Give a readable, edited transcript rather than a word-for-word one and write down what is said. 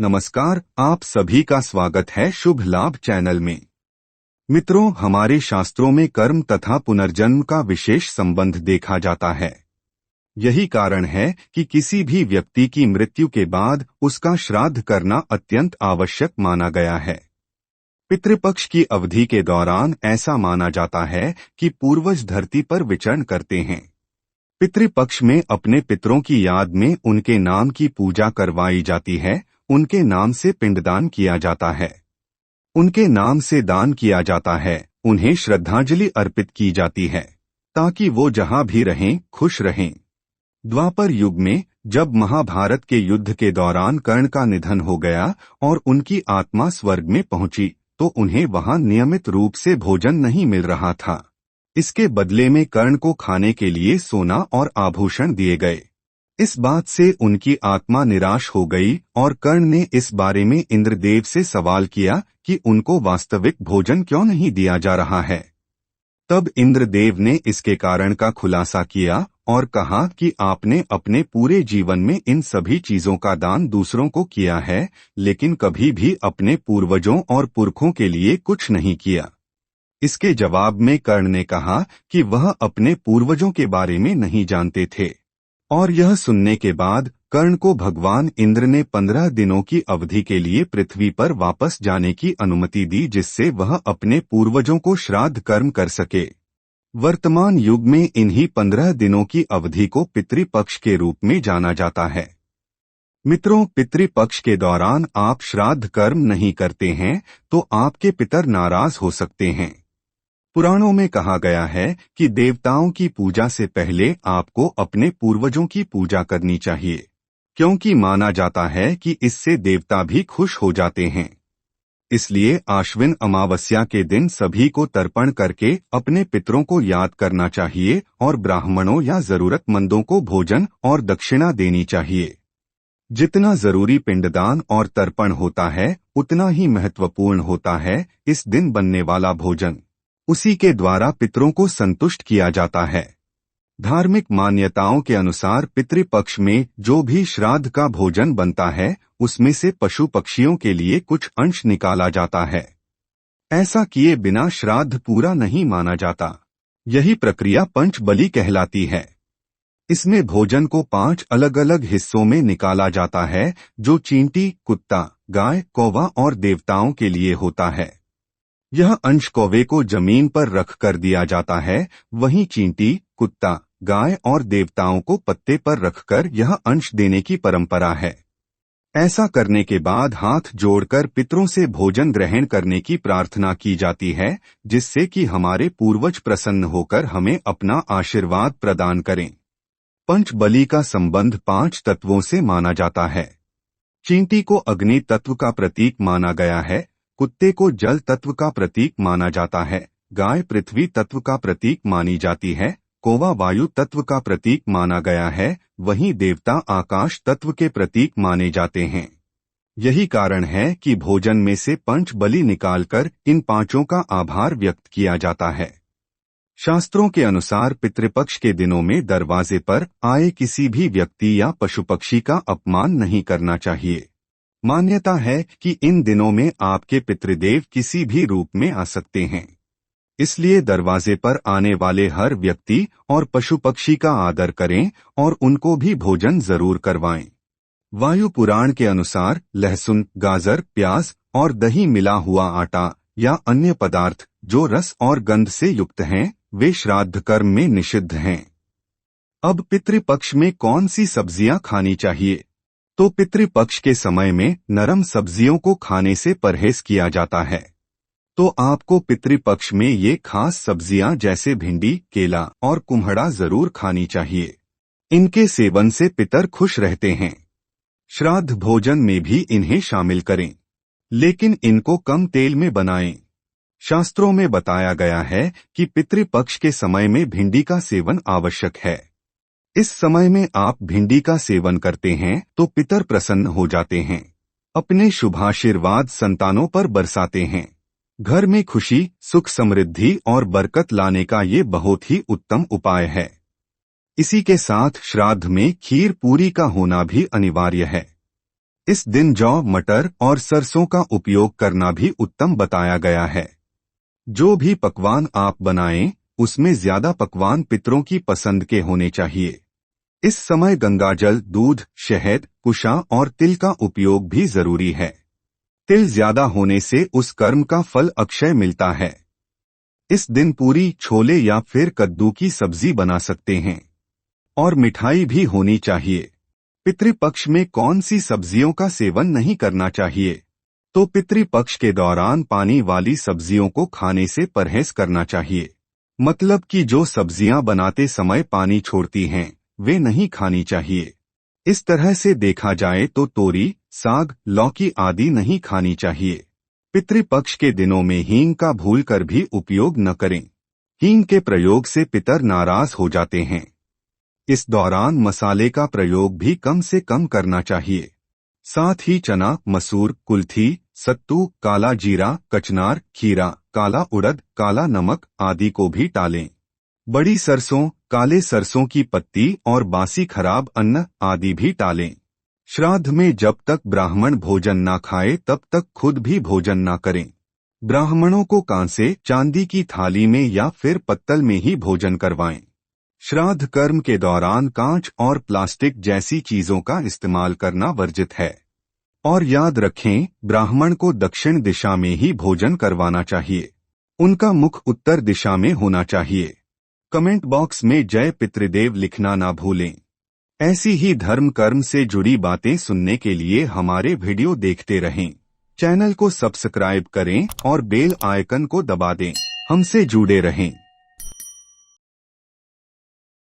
नमस्कार, आप सभी का स्वागत है शुभ लाभ चैनल में। मित्रों, हमारे शास्त्रों में कर्म तथा पुनर्जन्म का विशेष संबंध देखा जाता है। यही कारण है कि किसी भी व्यक्ति की मृत्यु के बाद उसका श्राद्ध करना अत्यंत आवश्यक माना गया है। पितृपक्ष की अवधि के दौरान ऐसा माना जाता है कि पूर्वज धरती पर विचरण करते हैं। पितृपक्ष में अपने पितरों की याद में उनके नाम की पूजा करवाई जाती है, उनके नाम से पिंडदान किया जाता है, उनके नाम से दान किया जाता है, उन्हें श्रद्धांजलि अर्पित की जाती है ताकि वो जहां भी रहें खुश रहें। द्वापर युग में जब महाभारत के युद्ध के दौरान कर्ण का निधन हो गया और उनकी आत्मा स्वर्ग में पहुंची तो उन्हें वहां नियमित रूप से भोजन नहीं मिल रहा था। इसके बदले में कर्ण को खाने के लिए सोना और आभूषण दिए गए। इस बात से उनकी आत्मा निराश हो गई और कर्ण ने इस बारे में इंद्रदेव से सवाल किया कि उनको वास्तविक भोजन क्यों नहीं दिया जा रहा है। तब इंद्रदेव ने इसके कारण का खुलासा किया और कहा कि आपने अपने पूरे जीवन में इन सभी चीजों का दान दूसरों को किया है, लेकिन कभी भी अपने पूर्वजों और पुरखों के लिए कुछ नहीं किया। इसके जवाब में कर्ण ने कहा कि वह अपने पूर्वजों के बारे में नहीं जानते थे, और यह सुनने के बाद कर्ण को भगवान इंद्र ने 15 दिनों की अवधि के लिए पृथ्वी पर वापस जाने की अनुमति दी, जिससे वह अपने पूर्वजों को श्राद्ध कर्म कर सके। वर्तमान युग में इन्हीं 15 दिनों की अवधि को पितृपक्ष के रूप में जाना जाता है। मित्रों, पितृपक्ष के दौरान आप श्राद्ध कर्म नहीं करते हैं तो आपके पितर नाराज हो सकते हैं। पुराणों में कहा गया है कि देवताओं की पूजा से पहले आपको अपने पूर्वजों की पूजा करनी चाहिए, क्योंकि माना जाता है कि इससे देवता भी खुश हो जाते हैं। इसलिए आश्विन अमावस्या के दिन सभी को तर्पण करके अपने पितरों को याद करना चाहिए और ब्राह्मणों या जरूरतमंदों को भोजन और दक्षिणा देनी चाहिए। जितना जरूरी पिंडदान और तर्पण होता है उतना ही महत्वपूर्ण होता है इस दिन बनने वाला भोजन। उसी के द्वारा पितरों को संतुष्ट किया जाता है। धार्मिक मान्यताओं के अनुसार पितृपक्ष में जो भी श्राद्ध का भोजन बनता है उसमें से पशु पक्षियों के लिए कुछ अंश निकाला जाता है। ऐसा किए बिना श्राद्ध पूरा नहीं माना जाता। यही प्रक्रिया पंच बलि कहलाती है। इसमें भोजन को 5 अलग अलग हिस्सों में निकाला जाता है, जो चींटी, कुत्ता, गाय, कौवा और देवताओं के लिए होता है। यह अंश कौवे को जमीन पर रख कर दिया जाता है, वहीं चींटी, कुत्ता, गाय और देवताओं को पत्ते पर रखकर यह अंश देने की परंपरा है। ऐसा करने के बाद हाथ जोड़कर पितरों से भोजन ग्रहण करने की प्रार्थना की जाती है, जिससे कि हमारे पूर्वज प्रसन्न होकर हमें अपना आशीर्वाद प्रदान करें। पंच बलि का संबंध 5 तत्वों से माना जाता है। चींटी को अग्नि तत्व का प्रतीक माना गया है, कुत्ते को जल तत्व का प्रतीक माना जाता है, गाय पृथ्वी तत्व का प्रतीक मानी जाती है, कौवा वायु तत्व का प्रतीक माना गया है, वहीं देवता आकाश तत्व के प्रतीक माने जाते हैं। यही कारण है कि भोजन में से पंच बलि निकालकर इन 5 का आभार व्यक्त किया जाता है। शास्त्रों के अनुसार पितृपक्ष के दिनों में दरवाजे पर आए किसी भी व्यक्ति या पशु पक्षी का अपमान नहीं करना चाहिए। मान्यता है कि इन दिनों में आपके पितृदेव किसी भी रूप में आ सकते हैं, इसलिए दरवाजे पर आने वाले हर व्यक्ति और पशु पक्षी का आदर करें और उनको भी भोजन जरूर करवाएं। वायु पुराण के अनुसार लहसुन, गाजर, प्याज और दही मिला हुआ आटा या अन्य पदार्थ जो रस और गंध से युक्त हैं, वे श्राद्ध कर्म में निषिद्ध हैं। अब पितृपक्ष में कौन सी सब्जियां खानी चाहिए? तो पितृपक्ष के समय में नरम सब्जियों को खाने से परहेज किया जाता है। तो आपको पितृपक्ष में ये खास सब्जियां जैसे भिंडी, केला और कुम्हड़ा जरूर खानी चाहिए। इनके सेवन से पितर खुश रहते हैं। श्राद्ध भोजन में भी इन्हें शामिल करें, लेकिन इनको कम तेल में बनाएं। शास्त्रों में बताया गया है कि पितृपक्ष के समय में भिंडी का सेवन आवश्यक है। इस समय में आप भिंडी का सेवन करते हैं तो पितर प्रसन्न हो जाते हैं, अपने शुभाशीर्वाद संतानों पर बरसाते हैं। घर में खुशी, सुख, समृद्धि और बरकत लाने का ये बहुत ही उत्तम उपाय है। इसी के साथ श्राद्ध में खीर पूरी का होना भी अनिवार्य है। इस दिन जौ, मटर और सरसों का उपयोग करना भी उत्तम बताया गया है। जो भी पकवान आप बनाएं, उसमें ज्यादा पकवान पितरों की पसंद के होने चाहिए। इस समय गंगाजल, दूध, शहद, कुशा और तिल का उपयोग भी जरूरी है। तिल ज्यादा होने से उस कर्म का फल अक्षय मिलता है। इस दिन पूरी, छोले या फिर कद्दू की सब्जी बना सकते हैं और मिठाई भी होनी चाहिए। पितृपक्ष में कौन सी सब्जियों का सेवन नहीं करना चाहिए? तो पितृपक्ष के दौरान पानी वाली सब्जियों को खाने से परहेज करना चाहिए। मतलब कि जो सब्जियां बनाते समय पानी छोड़ती हैं, वे नहीं खानी चाहिए। इस तरह से देखा जाए तो तोरी, साग, लौकी आदि नहीं खानी चाहिए। पितृपक्ष के दिनों में हींग का भूलकर भी उपयोग न करें। हींग के प्रयोग से पितर नाराज हो जाते हैं। इस दौरान मसाले का प्रयोग भी कम से कम करना चाहिए। साथ ही चना, मसूर, कुल्थी, सत्तू, काला जीरा, कचनार, खीरा, काला उड़द, काला नमक आदि को भी टालें। बड़ी सरसों, काले सरसों की पत्ती और बासी खराब अन्न आदि भी टालें। श्राद्ध में जब तक ब्राह्मण भोजन ना खाए तब तक खुद भी भोजन ना करें। ब्राह्मणों को कांसे, चांदी की थाली में या फिर पत्तल में ही भोजन करवाएं। श्राद्ध कर्म के दौरान कांच और प्लास्टिक जैसी चीजों का इस्तेमाल करना वर्जित है। और याद रखें, ब्राह्मण को दक्षिण दिशा में ही भोजन करवाना चाहिए। उनका मुख उत्तर दिशा में होना चाहिए। कमेंट बॉक्स में जय पितृदेव लिखना ना भूलें। ऐसी ही धर्म कर्म से जुड़ी बातें सुनने के लिए हमारे वीडियो देखते रहें। चैनल को सब्सक्राइब करें और बेल आइकन को दबा दें। हमसे जुड़े रहें।